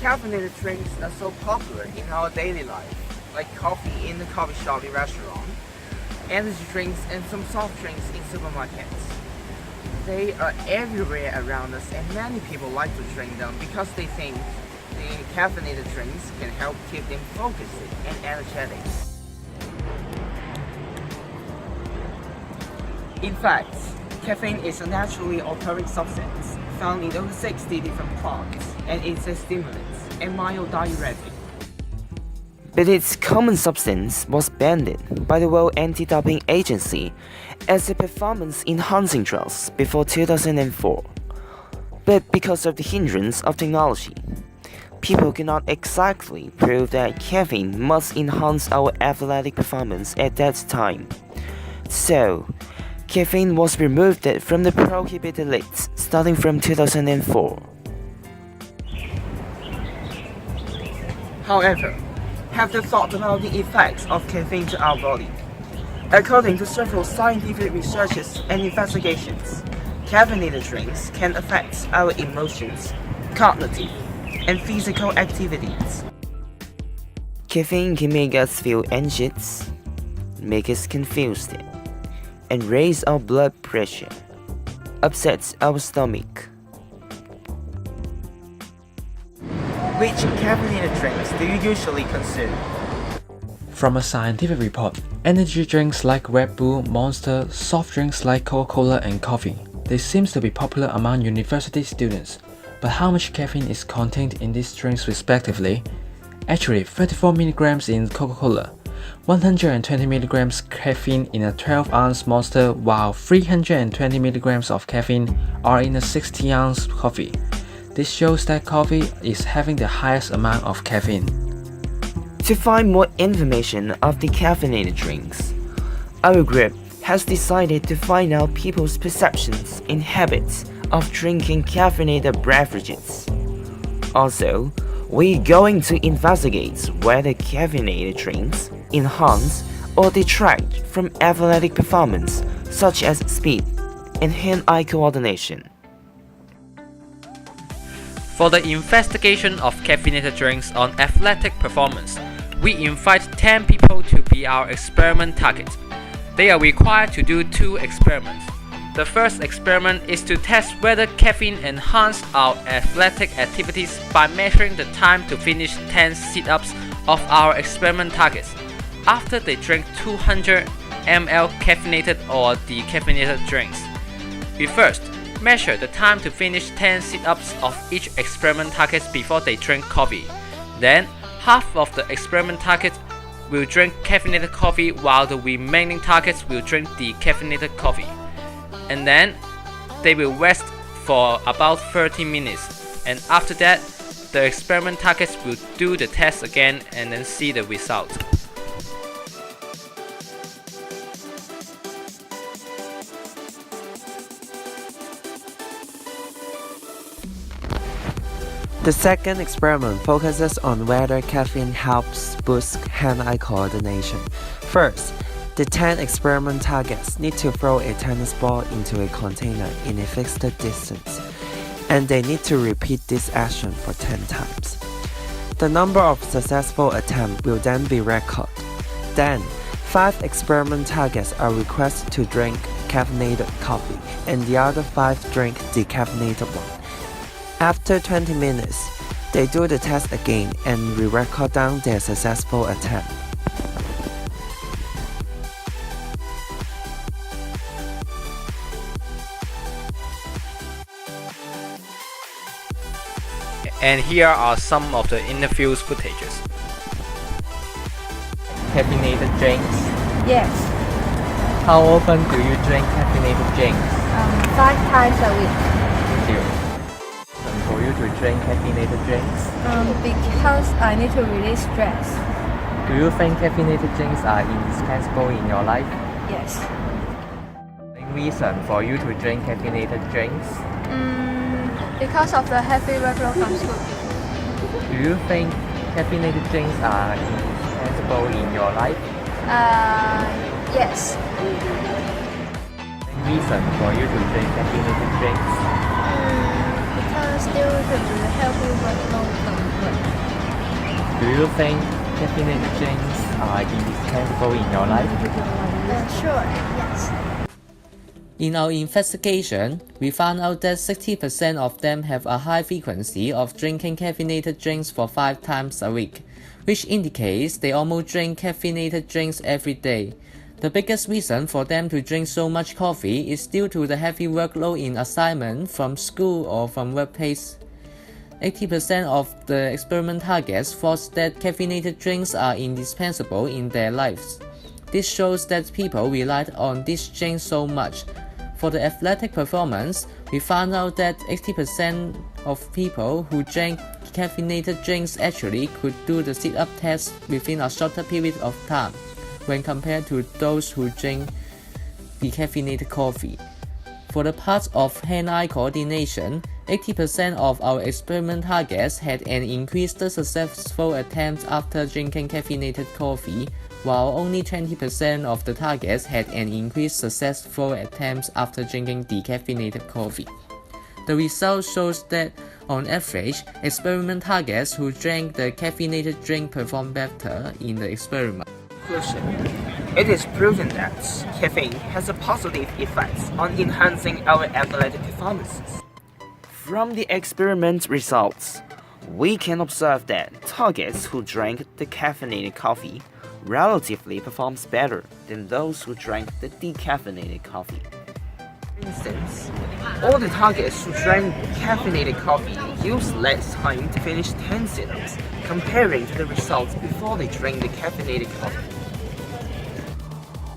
caffeinated drinks are so popular in our daily life, like coffee in the coffee shop in restaurant, energy drinks and some soft drinks in supermarkets. They are everywhere around us and many people like to drink them because they think the caffeinated drinks can help keep them focused and energetic. In fact, caffeine is a naturally occurring substance found in over 60 different plants, and it's a stimulant and mild diuretic. But its common substance was banned by the World Anti-Doping Agency as a performance-enhancing drug before 2004. But because of the hindrance of technology, people cannot exactly prove that caffeine must enhance our athletic performance at that time. So, caffeine was removed from the prohibited list starting from 2004. However, have you thought about the effects of caffeine to our body? According to several scientific researches and investigations, caffeinated drinks can affect our emotions, cognitive, and physical activities. Caffeine can make us feel anxious, make us confused, and raise our blood pressure, upsets our stomach. Which caffeinated drinks do you usually consume? From a scientific report, energy drinks like Red Bull, Monster, soft drinks like Coca-Cola and coffee, they seem to be popular among university students. But how much caffeine is contained in these drinks respectively? Actually, 34 mg in Coca-Cola, 120 mg caffeine in a 12-ounce Monster, while 320 mg of caffeine are in a 60-ounce coffee. This shows that coffee is having the highest amount of caffeine. To find more information of the caffeinated drinks, our group has decided to find out people's perceptions and habits of drinking caffeinated beverages. Also, we're going to investigate whether caffeinated drinks enhance or detract from athletic performance, such as speed and hand-eye coordination. For the investigation of caffeinated drinks on athletic performance, we invite 10 people to be our experiment target. They are required to do 2 experiments. The first experiment is to test whether caffeine enhances our athletic activities by measuring the time to finish 10 sit-ups of our experiment targets after they drink 200 ml caffeinated or decaffeinated drinks. We first measure the time to finish 10 sit-ups of each experiment target before they drink coffee. Then, half of the experiment targets will drink caffeinated coffee while the remaining targets will drink decaffeinated coffee. And then, they will rest for about 30 minutes, and after that, the experiment targets will do the test again and then see the result. The second experiment focuses on whether caffeine helps boost hand-eye coordination. First, the 10 experiment targets need to throw a tennis ball into a container in a fixed distance, and they need to repeat this action for 10 times. The number of successful attempts will then be recorded. Then, 5 experiment targets are requested to drink caffeinated coffee, and the other 5 drink decaffeinated one. After 20 minutes, they do the test again and we record down their successful attempt. And here are some of the interviews footages. Caffeinated drinks. Yes, How often do you drink caffeinated drinks? 5 times a week. Thank you. For you to drink caffeinated drinks, Because I need to release stress. do you think caffeinated drinks are indispensable in your life? Yes. Main reason for you to drink caffeinated drinks? Because of the heavy workload from school. Do you think caffeinated drinks are indispensable in your life? Yes. Main reason for you to drink caffeinated drinks? Because due to the heavy workload from Do you think caffeinated drinks are indispensable in your life? Sure, yes. In our investigation, we found out that 60% of them have a high frequency of drinking caffeinated drinks for 5 times a week, which indicates they almost drink caffeinated drinks every day. The biggest reason for them to drink so much coffee is due to the heavy workload in assignment from school or from workplace. 80% of the experiment targets thought that caffeinated drinks are indispensable in their lives. This shows that people relied on these drinks so much. For the athletic performance, we found out that 80% of people who drank caffeinated drinks actually could do the sit-up test within a shorter period of time when compared to those who drink decaffeinated coffee. For the part of hand-eye coordination, 80% of our experiment targets had an increased successful attempt after drinking caffeinated coffee, while only 20% of the targets had an increased successful attempts after drinking decaffeinated coffee. The result shows that, on average, experiment targets who drank the caffeinated drink performed better in the experiment. Conclusion. It is proven that caffeine has a positive effect on enhancing our athletic performances. From the experiment results, we can observe that targets who drank the caffeinated coffee relatively performs better than those who drank the decaffeinated coffee. For instance, all the targets who drank caffeinated coffee used less time to finish 10 sit-ups comparing to the results before they drank the caffeinated coffee.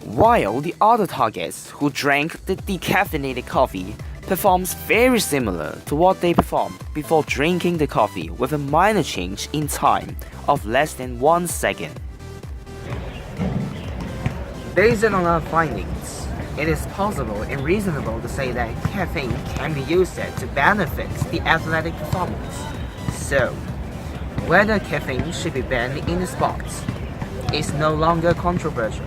While the other targets who drank the decaffeinated coffee performs very similar to what they performed before drinking the coffee with a minor change in time of less than 1 second. Based on our findings, it is possible and reasonable to say that caffeine can be used to benefit the athletic performance. So, whether caffeine should be banned in the sport is no longer controversial.